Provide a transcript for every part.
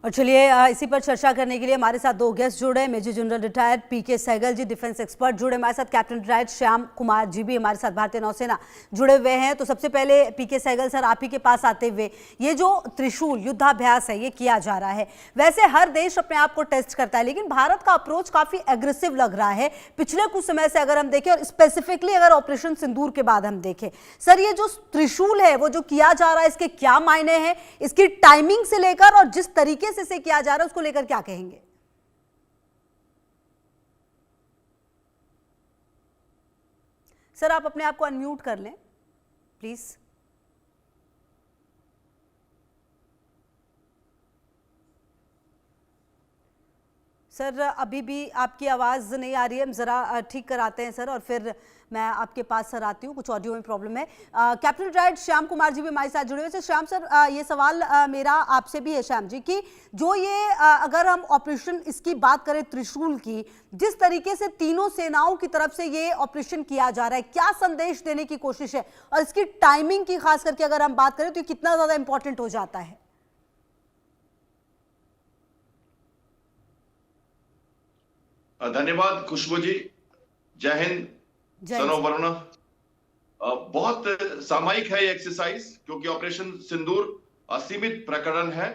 और चलिए इसी पर चर्चा करने के लिए हमारे साथ दो गेस्ट जुड़े, मेजर जनरल रिटायर्ड पीके सहगल जी डिफेंस एक्सपर्ट जुड़े हमारे साथ, कैप्टन रिटायर्ड श्याम कुमार जी भी हमारे साथ भारतीय नौसेना जुड़े हुए हैं। तो सबसे पहले पीके सहगल सर, आप ही के पास आते हुए, ये जो त्रिशूल युद्धाभ्यास है ये किया जा रहा है, वैसे हर देश अपने आप को टेस्ट करता है, लेकिन भारत का अप्रोच काफी एग्रेसिव लग रहा है पिछले कुछ समय से अगर हम देखें, और स्पेसिफिकली अगर ऑपरेशन सिंदूर के बाद हम देखें। सर, ये जो त्रिशूल है वो जो किया जा रहा है, इसके क्या मायने हैं, इसकी टाइमिंग से लेकर और जिस तरीके से किया जा रहा है उसको लेकर क्या कहेंगे? सर, आप अपने आप को अनम्यूट कर लें प्लीज। सर, अभी भी आपकी आवाज नहीं आ रही है, हम जरा ठीक कराते हैं सर, और फिर मैं आपके पास सर आती हूँ, कुछ ऑडियो में प्रॉब्लम है। कैप्टन रिटायर्ड श्याम कुमार जी भी हमारे साथ जुड़े हुए हैं। श्याम सर, ये सवाल मेरा आपसे भी है श्याम जी, कि जो ये अगर हम ऑपरेशन इसकी बात करें त्रिशूल की, जिस तरीके से तीनों सेनाओं की तरफ से ये ऑपरेशन किया जा रहा है, क्या संदेश देने की कोशिश है, और इसकी टाइमिंग की खास करके अगर हम बात करें तो ये कितना ज्यादा इंपॉर्टेंट हो जाता है? धन्यवाद खुशबू जी, जय हिंद, सनो वरुणा। बहुत सामयिक है ये एक्सरसाइज, क्योंकि ऑपरेशन सिंदूर असीमित प्रकरण है,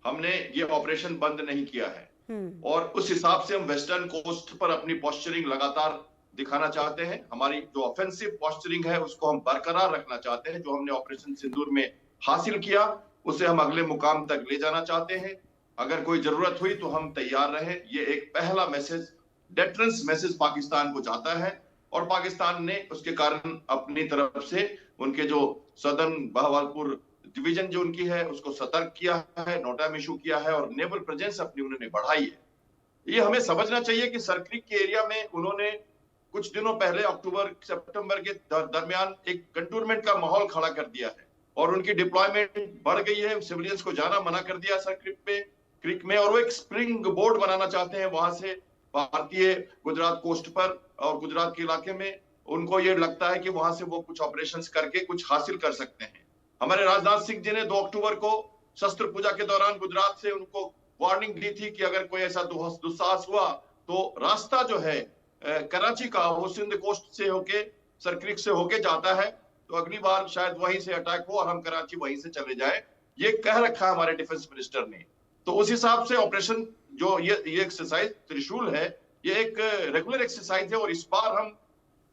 हमने ये ऑपरेशन बंद नहीं किया है और उस हिसाब से हम वेस्टर्न कोस्ट पर अपनी पोस्चरिंग लगातार दिखाना चाहते हैं। हमारी जो ऑफेंसिव पोस्चरिंग है उसको हम बरकरार रखना चाहते हैं। जो हमने ऑपरेशन सिंदूर में हासिल किया उसे हम अगले मुकाम तक ले जाना चाहते हैं। अगर कोई जरूरत हुई तो हम तैयार रहें। ये एक पहला मैसेज, डेटरेंस मैसेज पाकिस्तान को जाता है, और पाकिस्तान ने उसके कारण अपनी तरफ से उनके जो सदर्न बहावलपुर डिवीजन जो उनकी है उसको सतर्क किया है, नोटाम इशू किया है और नेवल प्रेजेंस अपनी उन्होंने बढ़ाई है। ये हमें समझना चाहिए कि सर्करिक के एरिया में उन्होंने कुछ दिनों पहले अक्टूबर सितंबर के दरमियान एक कंटोनमेंट का माहौल खड़ा कर दिया है और उनकी डिप्लॉयमेंट बढ़ गई है। सिविलियंस को जाना मना कर दिया सर्करिक में, और वो एक स्प्रिंग बोर्ड बनाना चाहते हैं वहां से भारतीय गुजरात कोस्ट पर और गुजरात के इलाके में। उनको ये लगता है कि वहां से वो कुछ ऑपरेशंस करके कुछ हासिल कर सकते हैं। हमारे राजनाथ सिंह जी ने 2 अक्टूबर को शस्त्र पूजा के दौरान गुजरात से उनको वार्निंग दी थी कि अगर कोई ऐसा दुस्साहस हुआ तो रास्ता जो है कराची का, वो सिंध कोस्ट से होके सर्करिक से होके जाता है, तो अगली बार शायद वहीं से अटैक हो और हम कराची वहीं से चले जाए, ये कह रखा है हमारे डिफेंस मिनिस्टर ने। तो उस हिसाब से ऑपरेशन जो ये एक्सरसाइज त्रिशूल है, ये एक रेगुलर एक्सरसाइज है, और इस बार हम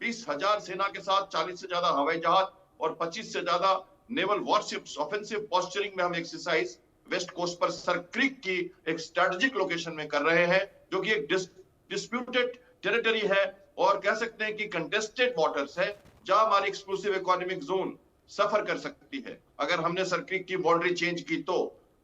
20,000 सेना के साथ 40 से ज्यादा हवाई जहाज और 25 से ज्यादा नेवल वॉरशिप्स ऑफेंसिव पोस्चरिंग में हम एक्सरसाइज वेस्ट कोस्ट पर सर्करिक की एक स्ट्रेटेजिक लोकेशन में कर रहे हैं, जो कि एक डिस्प्यूटेड टेरिटरी है और कह सकते हैं कि कंटेस्टेड वाटर्स है, जहां हमारी एक्सक्लूसिव इकोनॉमिक जोन सफर कर सकती है। अगर हमने सर्करिक की बाउंड्री चेंज की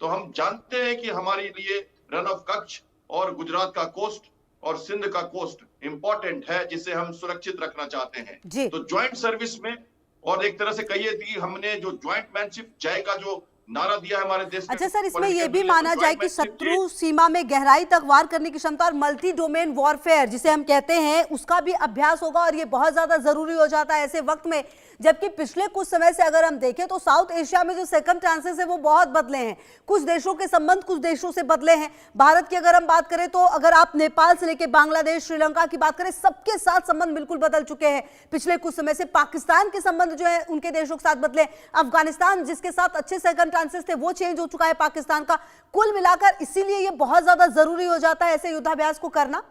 तो हम जानते हैं कि हमारे लिए रन ऑफ कच्छ और गुजरात का कोस्ट और सिंध का कोस्ट इंपॉर्टेंट है, जिसे हम सुरक्षित रखना चाहते हैं। तो ज्वाइंट सर्विस में, और एक तरह से कहिए कि हमने जो ज्वाइंट मैनशिप जय का जो नारा दिया है हमारे देश। अच्छा सर, इसमें यह भी माना जाए कि शत्रु सीमा में गहराई तक वार करने की क्षमता और मल्टी डोमेन वॉरफेयर जिसे हम कहते हैं, उसका भी अभ्यास होगा, और ये बहुत ज्यादा जरूरी हो जाता है ऐसे वक्त में, जबकि पिछले कुछ समय से अगर हम देखें तो साउथ एशिया में जो सर्कमस्टेंसेस है वो बहुत बदले हैं। कुछ देशों के संबंध कुछ देशों से बदले हैं। भारत की अगर हम बात करें तो अगर आप नेपाल से लेकर बांग्लादेश, श्रीलंका की बात करें, सबके साथ संबंध बिल्कुल बदल चुके हैं पिछले कुछ समय से। पाकिस्तान के संबंध जो है उनके देशों के साथ बदले। अफगानिस्तान जिसके साथ अच्छे सर्कमस्टेंसेस थे वो चेंज हो चुका है पाकिस्तान का। कुल मिलाकर इसीलिए ये बहुत ज्यादा जरूरी हो जाता है ऐसे युद्धाभ्यास को करना।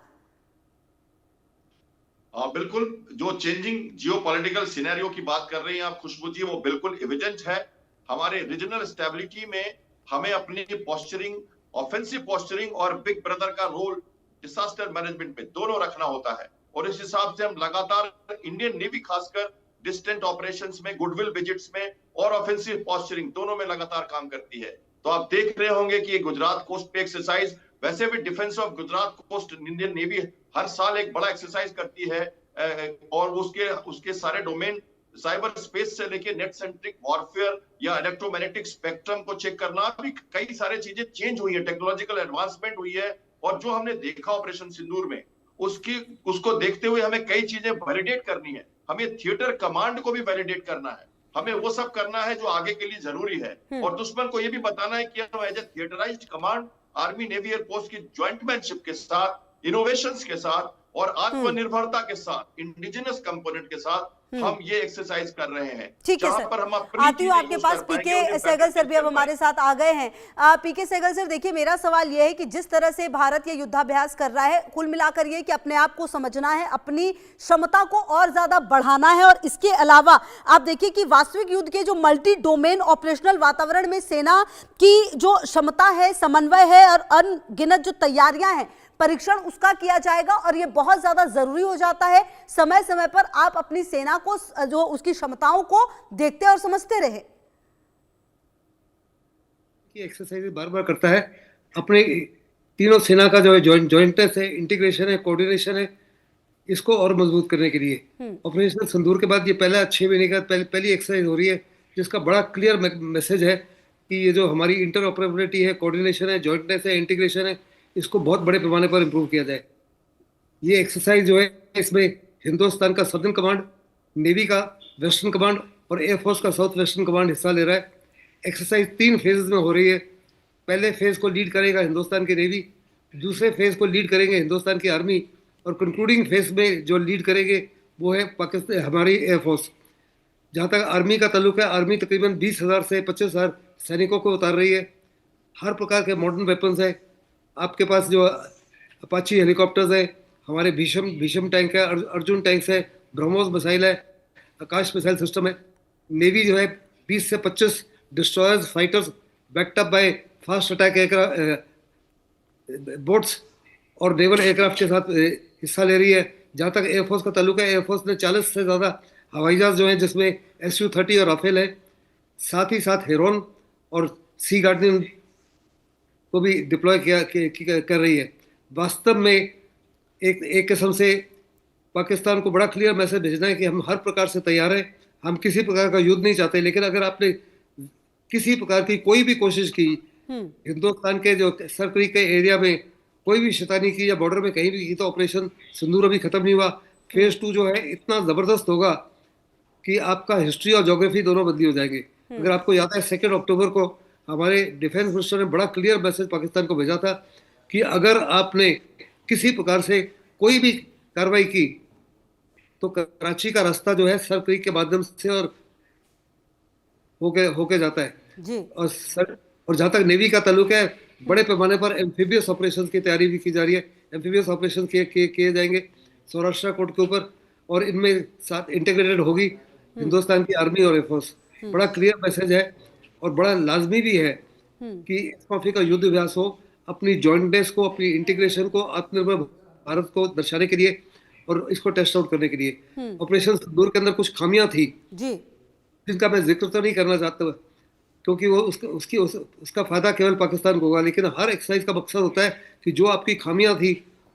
बिल्कुल, जो चेंजिंग जियोपॉलिटिकल सिनेरियो की बात कर रही हैं आप खुशबू जी, वो बिल्कुल एविडेंट है। हमारे रीजनल स्टेबिलिटी में हमें अपनी पोस्चरिंग, ऑफेंसिव पोस्चरिंग और बिग ब्रदर का रोल डिजास्टर मैनेजमेंट में दोनों रखना होता है, और इस हिसाब से हम लगातार इंडियन नेवी खासकर डिस्टेंट ऑपरेशंस में, गुडविल विजिट्स में और ऑफेंसिव पोस्चरिंग दोनों में लगातार काम करती है। तो आप देख रहे होंगे कि गुजरात कोस्ट पे एक्सरसाइज, वैसे भी defence of Gujarat coast Indian navy हर साल एक बड़ा एक्सरसाइज करती है, और उसके सारे डोमेन, साइबर स्पेस से लेके नेट सेंट्रिक वॉरफेयर या इलेक्ट्रोमैग्नेटिक स्पेक्ट्रम को चेक करना, भी कई सारे चीजें चेंज हुई है, टेक्नोलॉजिकल एडवांसमेंट हुई है। और जो हमने देखा ऑपरेशन सिंदूर में, उसको देखते हुए हमें कई चीजें वैलिडेट करनी है। हमें थिएटर कमांड को भी वैलिडेट करना है, हमें वो सब करना है जो आगे के लिए जरूरी है, और दुश्मन को ये भी बताना है कि हम as a theatreised command army navy air force की ज्वाइंटमैनशिप के साथ, इनोवेशंस के साथ और आत्मनिर्भरता के साथ, इंडिजिनस कंपोनेंट के साथ हम ये एक्सरसाइज कर रहे हैं। ठीक है जहां सर, पर हम अपनी आती हूँ चीजें आपके यूज पास। कर पाएंगे, पीके उन्हें सहगल सर भी अब बेहतर हमारे साथ आ गए हैं। पीके सहगल सर, देखिए मेरा सवाल ये है कि जिस तरह से भारत ये युद्धाभ्यास कर रहा है, कुल मिलाकर ये कि अपने आप को समझना है, अपनी क्षमता को और ज्यादा बढ़ाना है, और इसके अलावा आप देखिए कि वास्तविक युद्ध के जो मल्टी डोमेन ऑपरेशनल वातावरण में सेना की जो क्षमता है, समन्वय है और अनगिनत जो तैयारियां हैं, परीक्षण उसका किया जाएगा, और ये बहुत ज्यादा जरूरी हो जाता है समय समय पर आप अपनी सेना को जो उसकी क्षमताओं को देखते और समझते रहे। एक्सरसाइज बार बार करता है, अपने तीनों सेना का जो है जॉइंटनेस है, इंटीग्रेशन है, कोऑर्डिनेशन है, इसको और मजबूत करने के लिए ऑपरेशन सिंदूर के बाद ये पहला 6 महीने का पहली एक्सरसाइज हो रही है, जिसका बड़ा क्लियर मैसेज है कि ये जो हमारी इंटरऑपरेबिलिटी है, कोऑर्डिनेशन है, जॉइंटनेस है, इंटीग्रेशन है, इसको बहुत बड़े पैमाने पर इंप्रूव किया जाए। ये एक्सरसाइज जो है, इसमें हिंदुस्तान का सदर्न कमांड, नेवी का वेस्टर्न कमांड और एयरफोर्स का साउथ वेस्टर्न कमांड हिस्सा ले रहा है। एक्सरसाइज 3 फेजेस में हो रही है। पहले फेज को लीड करेगा हिंदुस्तान की नेवी, दूसरे फेज को लीड करेंगे हिंदुस्तान की आर्मी, और कंक्लूडिंग फेज में जो लीड करेंगे वो है पाकिस्तान हमारी एयरफोर्स। जहाँ तक आर्मी का ताल्लुक है, आर्मी तकरीबन 20,000 से 25,000 सैनिकों को उतार रही है। हर प्रकार के मॉडर्न वेपन्स है आपके पास, जो अपाची हेलीकॉप्टर्स है, हमारे भीषम टैंक है, अर्जुन टैंक्स है, ब्रह्मोस मिसाइल है, आकाश मिसाइल सिस्टम है। नेवी जो है 20 से 25 destroyers, fighters backed up by fast attack aircraft boats और नेवल एयरक्राफ्ट के साथ हिस्सा ले रही है। जहाँ तक एयरफोर्स का ताल्लुक है, एयरफोर्स ने 40 से ज़्यादा हवाई जहाज जो हैं, जिसमें Su-30 और राफेल है, साथ ही साथ हेरोन और सी गार्डियन को भी डिप्लॉय कर रही है। वास्तव में एक किस्म से पाकिस्तान को बड़ा क्लियर मैसेज भेजना है कि हम हर प्रकार से तैयार हैं, हम किसी प्रकार का युद्ध नहीं चाहते, लेकिन अगर आपने किसी प्रकार की कोई भी कोशिश की हिंदुस्तान के जो सरकरी के एरिया में कोई भी शैतानी की या बॉर्डर में कहीं भी की, तो ऑपरेशन सिंदूर अभी खत्म नहीं हुआ। फेज 2 जो है इतना जबरदस्त होगा कि आपका हिस्ट्री और ज्योग्राफी दोनों बदली हो जाएंगे। अगर आपको याद है 2 अक्टूबर को हमारे डिफेंस मिनिस्टर ने बड़ा क्लियर मैसेज पाकिस्तान को भेजा था कि अगर आपने किसी प्रकार से कोई भी कार्रवाई की तो कराची का रास्ता जो है सर क्रीक के माध्यम से और होके जाता है जी। और जहाँ तक नेवी का ताल्लुक है, बड़े पैमाने पर एम्फीबियस ऑपरेशंस की तैयारी भी की जा रही है। एम्फीबियस ऑपरेशन किए जाएंगे सौराष्ट्र कोस्ट के ऊपर, और इनमें साथ इंटीग्रेटेड होगी हिंदुस्तान की आर्मी और एयरफोर्स। बड़ा क्लियर मैसेज है और बड़ा लाजमी भी है कि इस माफी का युद्ध अभ्यास हो, अपनी जॉइंटनेस को, अपनी इंटीग्रेशन को, आत्मनिर्भर भारत को दर्शाने के लिए और इसको टेस्ट आउट करने के लिए। ऑपरेशन सिंदूर के अंदर कुछ खामियां थी जी, जिनका मैं जिक्र तो नहीं करना चाहता क्योंकि वो उसका फायदा केवल पाकिस्तान को होगा, लेकिन हर एक्सरसाइज का मकसद होता है कि जो आपकी खामियां थी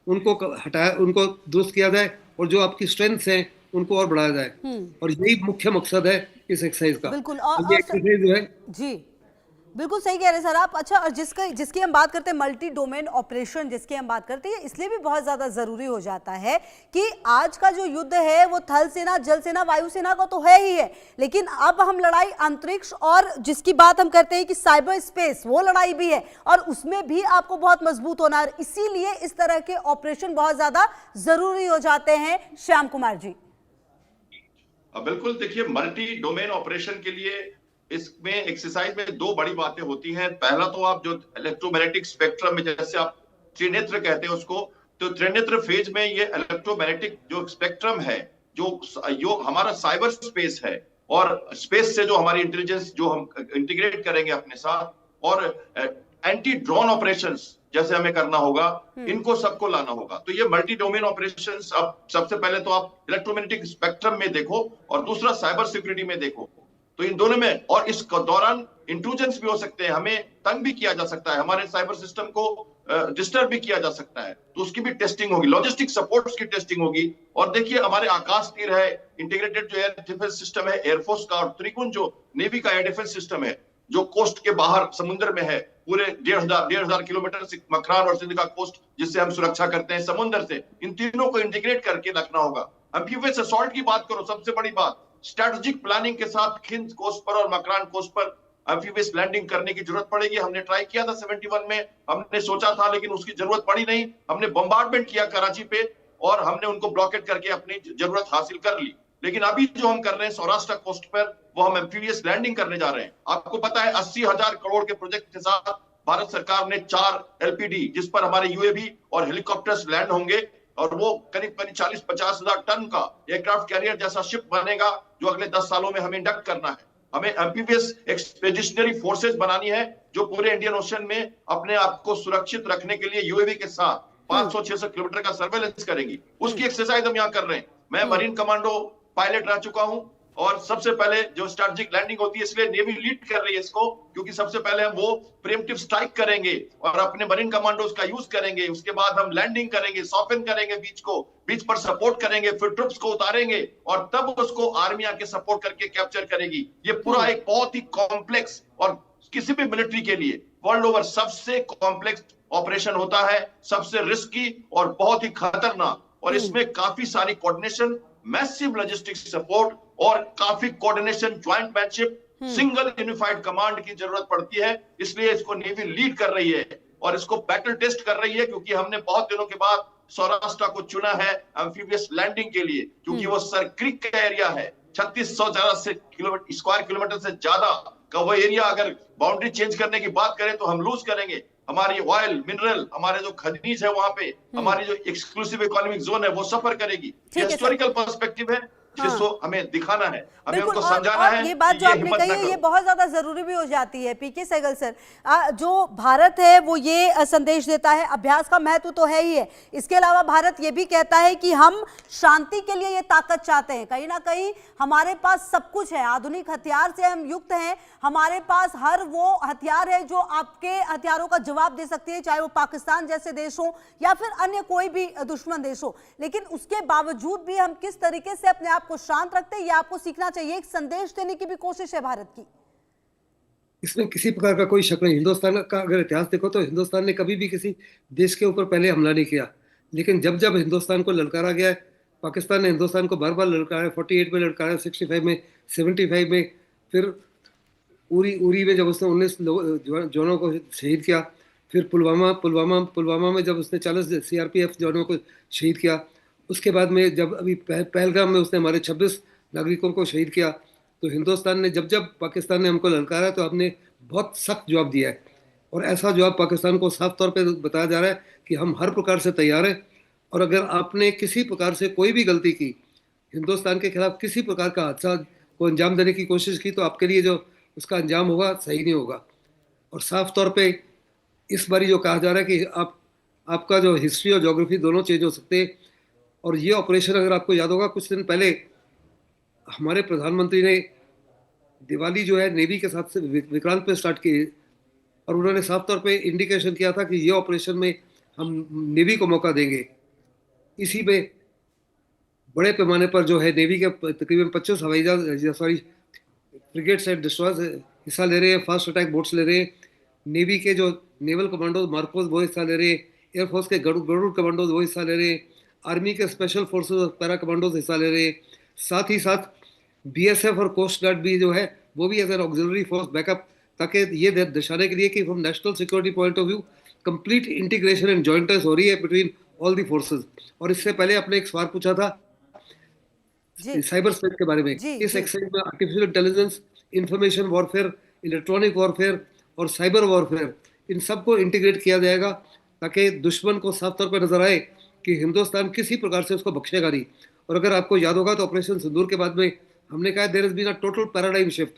उनको हटाया, उनको दुरुस्त किया जाए, और जो आपकी स्ट्रेंथ्स हैं उनको और बढ़ाया जाए, और यही मुख्य मकसद है इस एक्सरसाइज का। बिल्कुल। ये एक्सरसाइज जो है जी बिल्कुल सही कह रहे हैं सर आप। अच्छा, और जिसकी हम बात करते हैं मल्टी डोमेन ऑपरेशन, जिसकी हम बात करते हैं, इसलिए भी बहुत ज्यादा जरूरी हो जाता है कि आज का जो युद्ध है वो थल सेना, जल सेना, वायु सेना का तो है ही है, लेकिन अब हम लड़ाई अंतरिक्ष और जिसकी बात हम करते हैं कि साइबर स्पेस, वो लड़ाई भी है, और उसमें भी आपको बहुत मजबूत होना है। इसीलिए इस तरह के ऑपरेशन बहुत ज्यादा जरूरी हो जाते हैं। श्याम कुमार जी। बिल्कुल, देखिए मल्टी डोमेन ऑपरेशन के लिए इसमें एक्सरसाइज में 2 बड़ी बातें होती हैं। पहला तो आप जो इलेक्ट्रोमैग्नेटिक स्पेक्ट्रम में, जैसे आप त्रिनेत्र कहते हैं उसको, तो त्रिनेत्र फेज में ये इलेक्ट्रोमैग्नेटिक जो स्पेक्ट्रम है, जो हमारा साइबर स्पेस है, और स्पेस से जो हमारी इंटेलिजेंस जो हम इंटीग्रेट करेंगे अपने साथ, और एंटी ड्रोन ऑपरेशंस जैसे हमें करना होगा, इनको सबको लाना होगा। तो ये मल्टी डोमेन ऑपरेशंस, अब सबसे पहले तो आप इलेक्ट्रोमैग्नेटिक स्पेक्ट्रम में देखो, और दूसरा साइबर सिक्योरिटी में देखो। तो इन दोनों में, और इस दौरान इंट्रूजन्स भी हो सकते हैं, हमें तंग भी किया जा सकता है, हमारे साइबर सिस्टम को डिस्टर्ब भी किया जा सकता है, तो उसकी भी टेस्टिंग होगी, लॉजिस्टिक सपोर्ट्स की टेस्टिंग होगी। और देखिए हमारे आकाश तीर है, इंटीग्रेटेड जो एयर डिफेंस सिस्टम है एयरफोर्स का, और त्रिकुण जो नेवी का एयर डिफेंस सिस्टम है, जो कोस्ट के बाहर समुद्र में है, पूरे 1,500 किलोमीटर से मकरान और सिंध का कोस्ट, जिससे हम सुरक्षा करते हैं समुद्र से, इन तीनों को इंटीग्रेट करके रखना होगा। एम्फीबियस असॉल्ट की बात करो, सबसे बड़ी बात, स्ट्रेटेजिक प्लानिंग के साथ खिंद कोस्ट पर और मकरान कोस्ट पर एम्फीबियस लैंडिंग करने की जरूरत पड़ेगी। हमने ट्राई किया था 71 में, हमने सोचा था, लेकिन उसकी जरूरत पड़ी नहीं। हमने बम्बार्डमेंट किया कराची पे और हमने उनको ब्लॉकेट करके अपनी जरूरत हासिल कर ली। लेकिन अभी जो हम कर रहे हैं सौराष्ट्र कोस्ट पर, वो हम एम्फीबियस लैंडिंग करने जा रहे हैं। आपको पता है 80,000 करोड़ के प्रोजेक्ट के साथ भारत सरकार ने 4 एलपीडी, जिस पर हमारे यूएवी और हेलीकॉप्टर्स लैंड होंगे, और वो करीब करीब 40-50 हजार टन का एयरक्राफ्ट कैरियर जैसा शिप बनेगा, जो अगले 10 सालों में हमें इंडक्ट करना है। हमें एम्फीबियस एक्सपेडिशनरी फोर्सेस बनानी है, जो पूरे इंडियन ओशन में अपने आप को सुरक्षित रखने के लिए यूएवी के साथ 500-600 किलोमीटर का सर्वेलेंस करेंगी। उसकी एक्सरसाइज हम यहाँ कर रहे हैं। मैं मरीन कमांडो पायलट रह चुका हूं, और सबसे पहले जो स्ट्रेटेजिक लैंडिंग होती है, इसलिए नेवी लीड कर रही है इसको, क्योंकि सबसे पहले हम वो प्रीएम्प्टिव स्ट्राइक करेंगे और अपने मरीन कमांडोज का यूज करेंगे। उसके बाद हम लैंडिंग करेंगे, सॉफन करेंगे बीच पर सपोर्ट करेंगे, फिर ट्रुप्स को उतारेंगे और तब उसको आर्मी आके सपोर्ट करके कैप्चर करेगी। ये पूरा एक बहुत ही कॉम्प्लेक्स, और किसी भी मिलिट्री के लिए वर्ल्ड ओवर सबसे कॉम्प्लेक्स ऑपरेशन होता है, सबसे रिस्की और बहुत ही खतरनाक। और इसमें काफी सारी कोऑर्डिनेशन, मैसिव लॉजिस्टिक्स सपोर्ट और काफी coordination, joint manship, single unified command की जरूरत पड़ती है। इसलिए इसको नेवी लीड कर रही है और इसको बैटल टेस्ट कर रही है, क्योंकि हमने बहुत दिनों के बाद सौराष्ट्र को चुना है एम्फीबियस लैंडिंग के लिए, क्योंकि वो सर क्रिक का एरिया है। 3600 स्क्वायर किलोमीटर से ज्यादा का वो एरिया, अगर बाउंड्री चेंज करने की बात करें तो हम लूज करेंगे। हमारी ऑयल, मिनरल, हमारे जो खनिज है वहां पे, हमारी जो एक्सक्लूसिव इकोनॉमिक जोन है वो सफर करेगी। ये हिस्टोरिकल पर्सपेक्टिव है, जिसको हमें दिखाना है, हमें उनको समझाना है। ये बात जो आपने कही है, ये बहुत ज्यादा जरूरी भी हो जाती है। पीके सहगल सर, जो भारत है वो ये संदेश देता है, अभ्यास का महत्व तो है ही है, इसके अलावा भारत ये भी कहता है कि हम शांति के लिए ये ताकत चाहते हैं। कहीं ना कहीं हमारे पास सब कुछ है, आधुनिक हथियार से हम युक्त हैं, हमारे पास हर वो हथियार है जो आपके हथियारों का जवाब दे सकती है, चाहे वो पाकिस्तान जैसे देश हो या फिर अन्य कोई भी दुश्मन देश हो। लेकिन उसके बावजूद भी हम किस तरीके से अपने को शांत रखते हैं, ये आपको सीखना चाहिए। एक संदेश देने की भी कोशिश है भारत की। इसमें किसी प्रकार का कोई शक नहीं। हिंदुस्तान का अगर इतिहास देखो तो हिंदुस्तान ने कभी भी किसी देश के ऊपर पहले हमला नहीं किया, लेकिन जब जब हिंदुस्तान को ललकारा गया, पाकिस्तान ने हिंदुस्तान को बार बार ललकारा। 48 में ललकारा, 65 में, 75 में, फिर उरी में जब उसने 19 जवानों को शहीद किया, फिर पुलवामा में जब उसने 40 CRPF जवानों को शहीद किया, उसके बाद में जब अभी पहलगाम में उसने हमारे 26 नागरिकों को शहीद किया। तो हिंदुस्तान ने जब जब पाकिस्तान ने हमको ललकारा तो हमने बहुत सख्त जवाब दिया है, और ऐसा जवाब पाकिस्तान को साफ तौर पे बताया जा रहा है कि हम हर प्रकार से तैयार हैं। और अगर आपने किसी प्रकार से कोई भी गलती की, हिंदुस्तान के खिलाफ किसी प्रकार का हादसा को अंजाम देने की कोशिश की, तो आपके लिए जो उसका अंजाम होगा सही नहीं होगा। और साफ तौर पे इस बारी जो कहा जा रहा है कि आपका जो हिस्ट्री और ज्योग्राफी दोनों चेंज हो सकते हैं। और ये ऑपरेशन, अगर आपको याद होगा, कुछ दिन पहले हमारे प्रधानमंत्री ने दिवाली जो है नेवी के साथ से विक्रांत पे स्टार्ट की, और उन्होंने साफ तौर पे इंडिकेशन किया था कि ये ऑपरेशन में हम नेवी को मौका देंगे। इसी में बड़े पैमाने पर जो है नेवी के तकरीबन 25 हवाई जहाज, फ्रिगेट्स एंड डिस्ट्रॉयर्स हिस्सा ले रहे हैं, फास्ट अटैक बोट्स ले रहे हैं, नेवी के जो नेवल कमांडोज मार्कोस वो हिस्सा ले रहे हैं, एयरफोर्स के गरुड़ कमांडोज वो हिस्सा ले रहे हैं, आर्मी के स्पेशल फोर्सेस और पैरा कमांडोज हिस्सा ले रहे हैं। साथ ही साथ BSF और कोस्ट गार्ड भी जो है वो भी as an auxiliary force backup, ताकि ये दर्शाने के लिए कि from national security point of view complete integration and jointness हो रही है बिटवीन ऑल दी फोर्सेस। और इससे पहले आपने एक सवाल पूछा था साइबर स्पेस के बारे में। इस एक्सरसाइज में artificial intelligence, information warfare, electronic warfare और साइबर वॉरफेयर, इन सबको इंटीग्रेट किया जाएगा, ताकि दुश्मन को साफ तौर पर नजर आए कि हिंदुस्तान किसी प्रकार से उसको बख्शेगा नहीं। और अगर आपको याद होगा तो ऑपरेशन सिंदूर के बाद में हमने कहा there is been a total paradigm shift.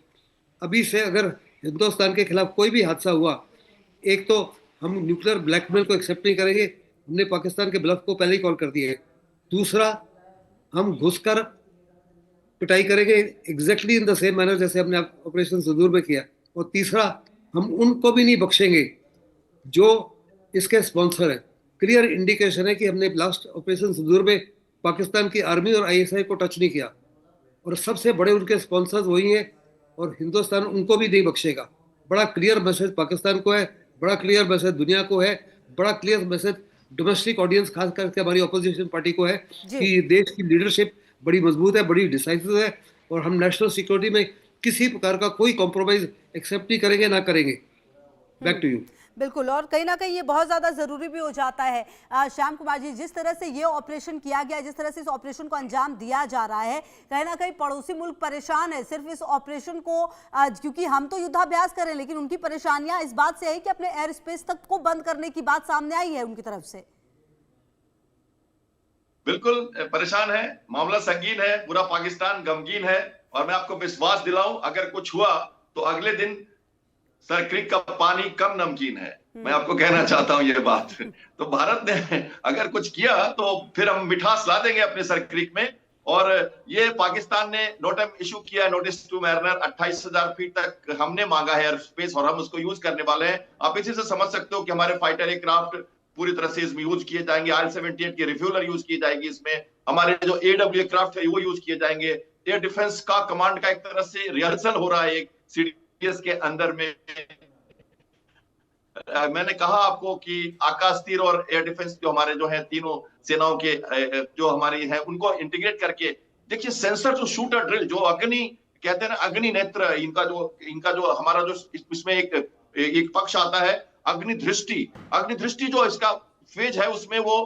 अभी से अगर हिंदुस्तान के खिलाफ कोई भी हादसा हुआ, एक तो हम न्यूक्लियर ब्लैकमेल को एक्सेप्ट नहीं करेंगे, हमने पाकिस्तान के ब्लफ को पहले ही कॉल कर दिया है। दूसरा, हम घुसकर पिटाई करेंगे exactly in the same manner जैसे हमने ऑपरेशन सिंदूर में किया। और तीसरा, हम उनको भी नहीं बख्शेंगे जो इसके स्पॉन्सर है। क्लियर इंडिकेशन है कि हमने लास्ट ऑपरेशन सिंदूर में पाकिस्तान की आर्मी और ISI को टच नहीं किया, और सबसे बड़े उनके स्पॉन्सर्स वही हैं, और हिंदुस्तान उनको भी नहीं बख्शेगा। बड़ा क्लियर मैसेज पाकिस्तान को है, बड़ा क्लियर मैसेज दुनिया को है, बड़ा क्लियर मैसेज डोमेस्टिक ऑडियंस खास करके हमारी ऑपोजिशन पार्टी को है कि देश की लीडरशिप बड़ी मजबूत है, बड़ी डिसाइसिव है, और हम नेशनल सिक्योरिटी में किसी प्रकार का कोई कॉम्प्रोमाइज एक्सेप्ट नहीं करेंगे, ना करेंगे। Back to you. बिल्कुल, और कहीं ना कहीं ये बहुत ज़्यादा ज़रूरी भी हो जाता है। श्याम कुमार जी, जिस तरह से ये ऑपरेशन किया गया, जिस तरह से इस ऑपरेशन को अंजाम दिया जा रहा है, कहीं ना कहीं पड़ोसी मुल्क परेशान है सिर्फ इस ऑपरेशन को, क्योंकि हम तो युद्धाभ्यास करें, लेकिन उनकी परेशानियां इस बात से है कि अपने एयर स्पेस तक को बंद करने की बात सामने आई है उनकी तरफ से। बिल्कुल परेशान है, मामला संगीन है, पूरा पाकिस्तान गमगीन है। और मैं आपको विश्वास दिलाऊं, अगर कुछ हुआ तो अगले दिन सर क्रीक का पानी कम नमकीन है। मैं आपको कहना चाहता हूं ये बात। तो भारत ने अगर कुछ किया तो फिर हम मिठास ला देंगे अपने सर क्रीक में। और ये पाकिस्तान ने नोटम इशू किया, नोटिस टू मैरिनर, 28,000 फीट तक हमने मांगा है एयर स्पेस और हम उसको यूज करने वाले हैं। आप इसी से समझ सकते हो कि हमारे फाइटर एयरक्राफ्ट पूरी तरह से इसमें यूज किए जाएंगे। IL-78 की रिफ्यूलर यूज की जाएगी इसमें। हमारे जो AW एयरक्राफ्ट है वो यूज किए जाएंगे। एयर डिफेंस का कमांड का एक तरह से रिहर्सल हो रहा है एक CDS के अंदर में। मैंने कहा आपको कि आकाश तीर और एयर डिफेंस जो हमारे जो है तीनों सेनाओं के जो हमारी है उनको इंटीग्रेट करके, देखिए सेंसर टू शूटर ड्रिल, जो अग्नि कहते हैं ना, अग्नि नेत्र, इनका जो हमारा जो इसमें एक पक्ष आता है अग्नि दृष्टि जो इसका फेज है, उसमें वो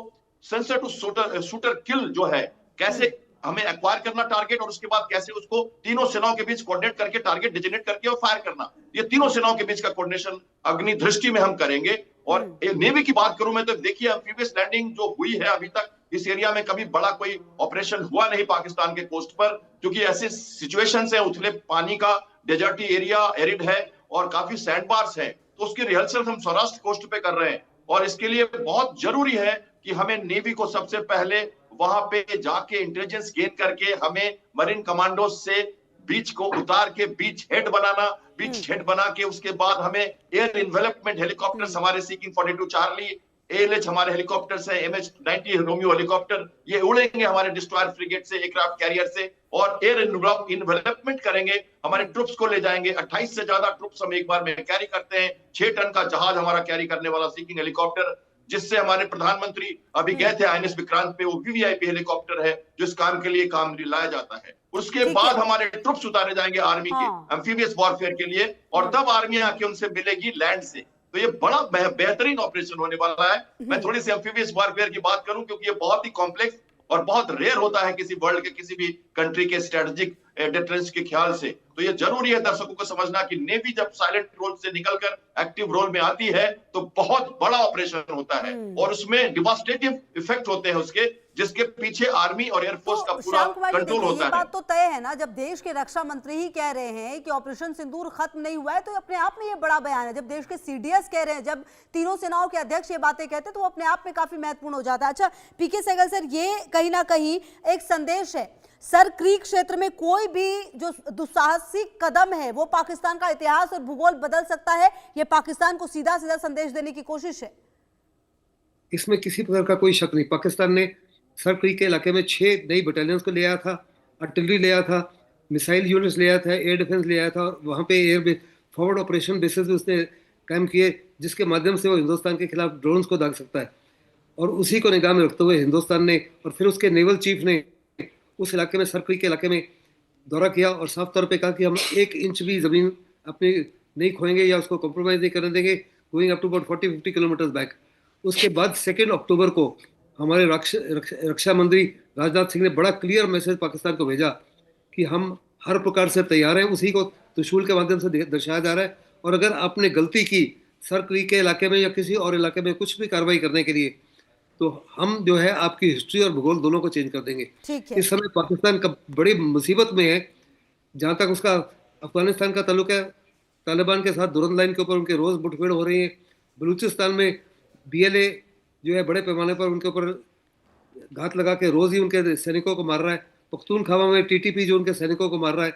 सेंसर टू शूटर किल जो है, कैसे हमें एक्वायर करना टारगेट और उसके बाद कैसे उसको तीनों सेनाओं के बीच कोऑर्डिनेट करके टारगेट डिजिनेट करके और फायर करना, ये तीनों सेनाओं के बीच का कोऑर्डिनेशन अग्नि दृष्टि में हम करेंगे। और नेवी की बात करूं मैं तो देखिए एम्फीबियस लैंडिंग जो हुई है अभी तक इस एरिया में कभी बड़ा कोई ऑपरेशन हुआ नहीं पाकिस्तान के कोस्ट पर, क्योंकि ऐसे सिचुएशंस है, उथले पानी का डेजर्टी एरिया, एरिड है और काफी सैंड बार्स है। तो उसकी रिहर्सल हम सौराष्ट्र कोस्ट पे कर रहे हैं और इसके लिए बहुत जरूरी है कि हमें नेवी को सबसे पहले वहां पे जाके इंटेलिजेंस गेन करके हमें मरीन कमांडो से बीच को उतार के बीच हेड बना के उसके बाद हमें एयर इन्वेलपमेंट हेलीकॉप्टर्स, हमारे सीकिंग 42 चार्ली, ALH हमारे हेलीकॉप्टर्स है, MH-90 रोमियो हेलीकॉप्टर, ये उड़ेंगे हमारे डिस्ट्रॉयर फ्रिगेट से, एयरक्राफ्ट कैरियर से और एयर इन्वेलपमेंट करेंगे। हमारे ट्रुप्स को ले जाएंगे, 28 से ज्यादा ट्रुप्स हम एक बार में कैरी करते हैं। 6 टन का जहाज हमारा कैरी करने वाला सीकिंग हेलीकॉप्टर, जिससे हमारे प्रधानमंत्री अभी गए थे INS विक्रांत पे, वो VVIP हेलीकॉप्टर है जो इस काम के लिए काम लाया जाता है। उसके बाद हमारे ट्रुप्स उतारे जाएंगे आर्मी के एम्फीबियस वॉरफेयर के लिए और तब आर्मी आके उनसे मिलेगी लैंड से। तो ये बड़ा बेहतरीन ऑपरेशन होने वाला है। मैं थोड़ी सी एम्फीबियस वॉरफेयर की बात करूं क्योंकि ये बहुत ही कॉम्प्लेक्स और बहुत रेयर होता है किसी वर्ल्ड के किसी भी कंट्री के स्ट्रेटेजिक डिफरेंस के ख्याल से। तो ये जरूरी है दर्शकों को समझना कि नेवी जब साइलेंट रोल से निकलकर एक्टिव रोल में आती है तो बहुत बड़ा ऑपरेशन होता है और उसमें डिवास्टेटिव इफेक्ट होते हैं उसके, जिसके पीछे आर्मी और एयरफोर्स का पूरा कंट्रोल होता है। ये बात तो तय है ना, जब देश के रक्षा मंत्री ही कह रहे हैं कि ऑपरेशन सिंदूर खत्म नहीं हुआ है तो अपने आप में ये बड़ा बयान है। जब देश के CDS कह रहे हैं, जब तीनों सेनाओं के अध्यक्ष ये बातें कहते हैं तो वो अपने आप में काफी महत्वपूर्ण हो जाता है। अच्छा PK सहगल सर, ये कहीं ना कहीं एक संदेश है, सर क्रीक क्षेत्र में कोई भी जो दुस्साहसिक कदम है वो पाकिस्तान का इतिहास और भूगोल बदल सकता है, ये पाकिस्तान को सीधा सीधा संदेश देने की कोशिश है। इसमें किसी प्रकार का कोई शक नहीं। पाकिस्तान ने सर क्रीक के इलाके में 6 नई बटालियंस को ले आया था, आर्टिलरी ले आया था, मिसाइल यूनिट्स ले आया था, एयर डिफेंस ले आया था और वहाँ पे एयर फॉरवर्ड ऑपरेशन बेसिस पे उसने काम किए, जिसके माध्यम से वो हिंदुस्तान के खिलाफ ड्रोन्स को दाग सकता है। और उसी को निगाह में रखते हुए हिंदुस्तान ने और फिर उसके नेवल चीफ ने उस इलाके में, सर क्रीक के इलाके में दौरा किया और साफ तौर पे कहा कि हम 1 इंच भी जमीन अपनी नहीं खोएंगे या उसको कॉम्प्रोमाइज नहीं करने देंगे, going up to about 40-50 kilometre back. उसके बाद 2 अक्टूबर को हमारे रक्षा मंत्री राजनाथ सिंह ने बड़ा क्लियर मैसेज पाकिस्तान को भेजा कि हम हर प्रकार से तैयार हैं। उसी को त्रिशूल के माध्यम से दर्शाया जा रहा है। और अगर आपने गलती की सर क्रीक के इलाके में या किसी और इलाके में कुछ भी कार्रवाई करने के लिए, तो हम जो है आपकी हिस्ट्री और भूगोल दोनों को चेंज कर देंगे। इस समय पाकिस्तान का बड़ी मुसीबत में है। जहाँ तक उसका अफगानिस्तान का ताल्लुक है, तालिबान के साथ दुरंत लाइन के ऊपर उनके रोज मुठभेड़ हो रही है। बलूचिस्तान में BLA जो है बड़े पैमाने पर उनके ऊपर घात लगा के रोज ही उनके सैनिकों को मार रहा है। पख्तूनख्वा में TTP जो उनके सैनिकों को मार रहा है,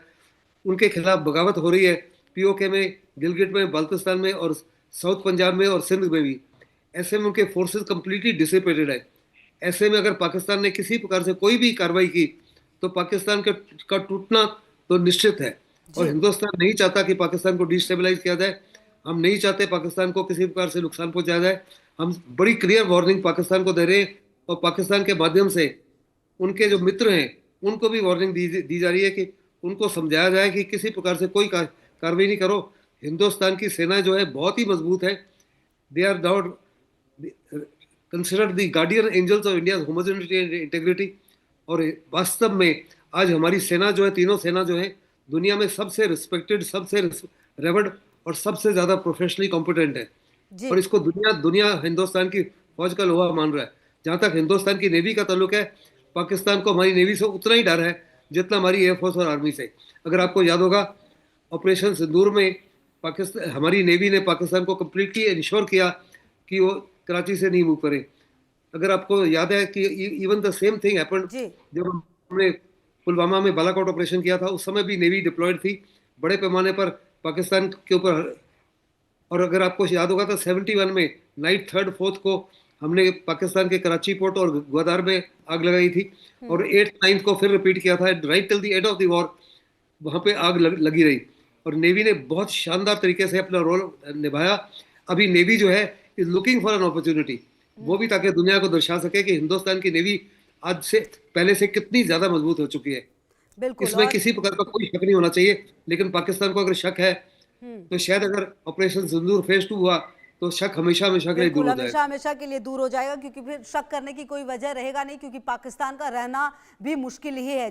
उनके खिलाफ बगावत हो रही है। POK में, गिलगिट में, बाल्तिस्तान में और साउथ पंजाब में और सिंध में भी। ऐसे में उनके फोर्सेस कंप्लीटली डिसिपेटेड है। ऐसे में अगर पाकिस्तान ने किसी प्रकार से कोई भी कार्रवाई की तो पाकिस्तान का टूटना तो निश्चित है। और हिंदुस्तान नहीं चाहता कि पाकिस्तान को डिस्टेबलाइज किया जाए। हम नहीं चाहते पाकिस्तान को किसी प्रकार से नुकसान पहुंचाया जाए। हम बड़ी क्लियर वार्निंग पाकिस्तान को दे रहे हैं और पाकिस्तान के माध्यम से उनके जो मित्र हैं उनको भी वार्निंग दी जा रही है कि उनको समझाया जाए कि किसी प्रकार से कोई कार्रवाई नहीं करो। हिंदुस्तान की सेना जो है बहुत ही मजबूत है। They are not considered the guardian angels of India homogeneity and integrity. और वास्तव में आज हमारी सेना जो है, तीनों सेना जो है, दुनिया में सबसे रिस्पेक्टेड, सबसे रेवर्ड और सबसे ज्यादा प्रोफेशनली कॉम्पिटेंट है। जी और इसको दुनिया दुनिया हिंदुस्तान की फौज का लोहा मान रहा है। जहां तक हिंदुस्तान की नेवी का ताल्लुक है, पाकिस्तान को हमारी नेवी से उतना ही डर है जितना हमारी एयरफोर्स और आर्मी से। अगर आपको याद होगा, ऑपरेशन सिंदूर में पाकिस्तान, हमारी नेवी ने पाकिस्तान को कंप्लीटली इंश्योर किया कि वो कराची से नहीं मूव करे। अगर आपको याद है कि even the same thing happened ji जब हमने पुलवामा में बालाकोट ऑपरेशन किया था, उस समय भी नेवी डिप्लॉयड थी बड़े पैमाने पर पाकिस्तान के ऊपर। और अगर आपको याद होगा तो 71 में नाइट 3rd 4th को हमने पाकिस्तान के कराची पोर्ट और ग्वादार में आग लगाई थी, और 8th 9th को फिर रिपीट किया था। Right till the end of the war वहां पे आग लगी रही, और नेवी ने बहुत शानदार तरीके से अपना रोल निभाया। अभी नेवी जो है is looking for an opportunity, वो भी ताकि दुनिया को दर्शा सके कि हिंदुस्तान की नेवी आज से पहले से कितनी ज्यादा मजबूत हो चुकी है। बिल्कुल। इसमें और किसी प्रकार का कोई शक नहीं होना चाहिए। लेकिन पाकिस्तान को अगर शक है तो शायद अगर ऑपरेशन सिंदूर फेज 2 हुआ तो शक हमेशा हमेशा के लिए दूर बिल्कुल हो जाएगा। हमेशा हमेशा के लिए दूर हो जाएगा, क्योंकि फिर शक करने की कोई वजह रहेगा नहीं, क्योंकि पाकिस्तान का रहना भी मुश्किल ही है।